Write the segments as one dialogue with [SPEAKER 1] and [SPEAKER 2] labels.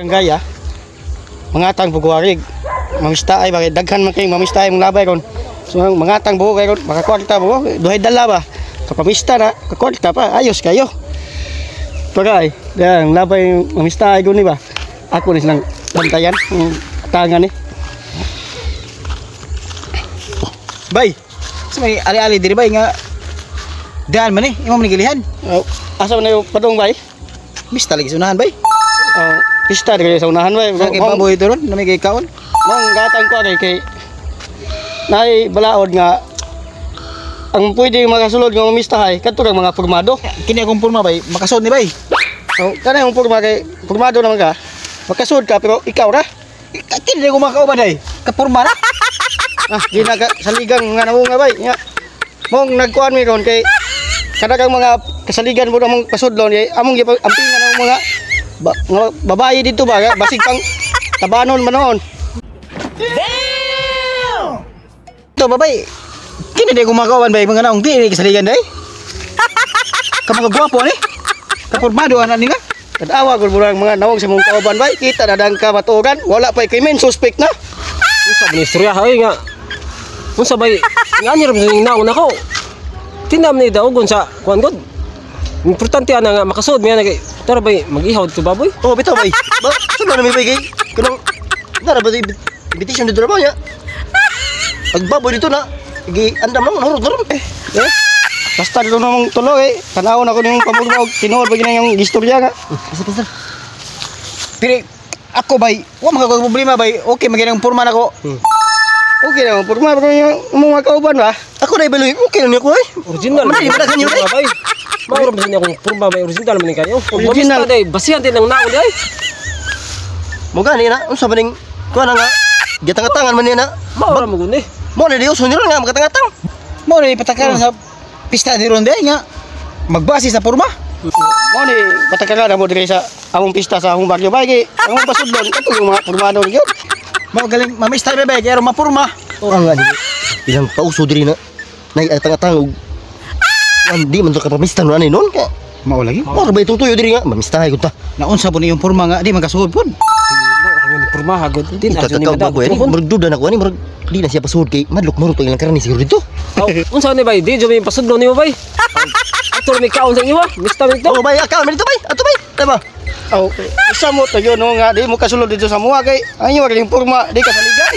[SPEAKER 1] Gaya, mangatang buguwarig. Mamista ay bakit daghan man kay mamista ay mong labay ron. So mangatang bugo kay ron, makakwarta bugo, duhay dala ba. Kapamista na, kakwarta pa, ayos kayo. Pagay, yan labay mamista ay guni ba. Ako ni silang bantayan, tangan eh.
[SPEAKER 2] Bay, sa may ali-ali diri bay nga daan man imong manigilihan.
[SPEAKER 1] Asa man yung padong bay?
[SPEAKER 2] Mista lagi sunahan bay.
[SPEAKER 1] Pista di sa unahan bay.
[SPEAKER 2] Kay baboy ito ron, na may kaon.
[SPEAKER 1] Mong gatang ko kay nay balaod nga ang pwede makasulod nga umistahay kadto kang mga pormado.
[SPEAKER 2] Kini akong purma bay, makasod ni bay.
[SPEAKER 1] Kana yung porma kay pormado naman ka. Makasud ka pero ikaw ra.
[SPEAKER 2] Kini ko makauban ay. Kapurma na.
[SPEAKER 1] Ginaga saligang nga namunga bay. Nga. Mong nagkuan mi ron kay kadagang mga kasaligan mo namong pasudlon kay among ampingan ng mga babae dito ba basig pang tabanon manon.
[SPEAKER 2] Damn! Ito babay. Kini di ko makauban bay mga naong di kasaligan day. Kamang gwapo ni. Kapurmado ana nila.
[SPEAKER 1] Kadawa gud burang mga nawong sa mong kauban bay kita dadang ka matugan wala pa krimen suspect na.
[SPEAKER 3] Unsa man istorya hay nga. Unsa bay nganyar man naon nako. Tinam ni daogon sa kuan god. Importante ana nga makasud miya kay tara bay mag-ihaw dito baboy.
[SPEAKER 1] Oh bitaw bay. Ba suno na mi bay kay kunong nara ba invitation dito ba nya. Agbaboy dito na. Gi andam lang nurod eh. Basta dito namong tulo eh. Tanawon ako ning pamulmog tinuod ba gina yung istorya nga.
[SPEAKER 2] Basta. Pero ako bay, wa magagawa problema bay. Okay maginang porma nako.
[SPEAKER 1] Okay na porma pero yung mga kauban ba. Ako na ibaloy okay na ko eh.
[SPEAKER 3] Original.
[SPEAKER 1] Man di kanyo eh.
[SPEAKER 3] bay. Mao ra niya kung purma bay original man kayo.
[SPEAKER 1] Original
[SPEAKER 3] day basihan din ng naon day.
[SPEAKER 1] Mo gani na unsa maning kuan nga gitangatangan man niya na.
[SPEAKER 3] Mao ra mo guni.
[SPEAKER 1] Mo na dios nila nga magatangatang.
[SPEAKER 2] Mo ni patakaran sa pista ni Ronde nga magbase sa porma.
[SPEAKER 1] Mo ni patakaran mo dire sa among pista sa among baryo bay among pasudlon kato yung mga pormado gyud.
[SPEAKER 2] Mo galing mamista bay kay mapurma.
[SPEAKER 1] Ang nga ilang pauso diri na nay tangatang di man to ka pamista no ani non ka.
[SPEAKER 2] Mao lagi.
[SPEAKER 1] Mo ra bay tutuyo diri nga mamistahay ko ta.
[SPEAKER 2] Naunsa po ni yung porma nga di magasuod pon.
[SPEAKER 3] Purma hagod din
[SPEAKER 1] Ito takaw baboy ni murag duda na ko ani murag di na siya pasud kay madlok marot ilang karani siguro dito.
[SPEAKER 3] Unsa ni bay di jo may pasudlo nimo bay. Ato mi kaon sa inyo mista mi to.
[SPEAKER 1] Oh bay akaw man dito bay. Ato bay. Tama. Oh, isa mo to yun no nga di mo kasulod dito sa mua kay ayo galing porma di ka saligan.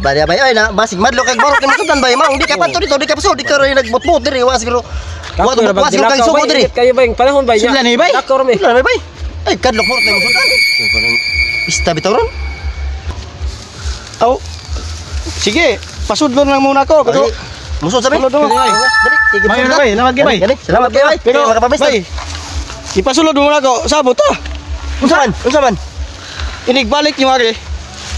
[SPEAKER 1] Bari bay ay na basig madlok kag marot ni masudan bay maong di ka panto dito di ka pasud di ka rin nagbutbut diri wa siguro. Wa to wa siguro kang sugo diri.
[SPEAKER 3] Kayo bay panahon bay.
[SPEAKER 2] Sila ni bay.
[SPEAKER 3] Dakor mi.
[SPEAKER 1] Sila bay. Ay kadlok marot ni masudan. Pista bitaw ron. Oh. Sige, pasudlon lang muna ko. Pero musod sabi. Dali, sige
[SPEAKER 2] Mayo na bay, lamag bay.
[SPEAKER 1] Salamat kay bay. Pero makapamista. Ipasulod mo na ko. Sabot ta. Unsa man? Inigbalik niyo ari.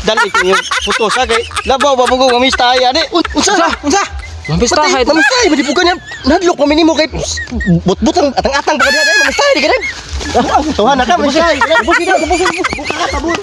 [SPEAKER 1] Dali ko yung puto sa kay labaw babugo mamista ay ani. Unsa?
[SPEAKER 3] Mamistahay.
[SPEAKER 1] Mamistahay ba di pugan yan? Nadlok pa minimo kay butbutang atang-atang pa diha dai mamistahay di ganun. Tuhan na ka mamistahay. Buka ka tabon.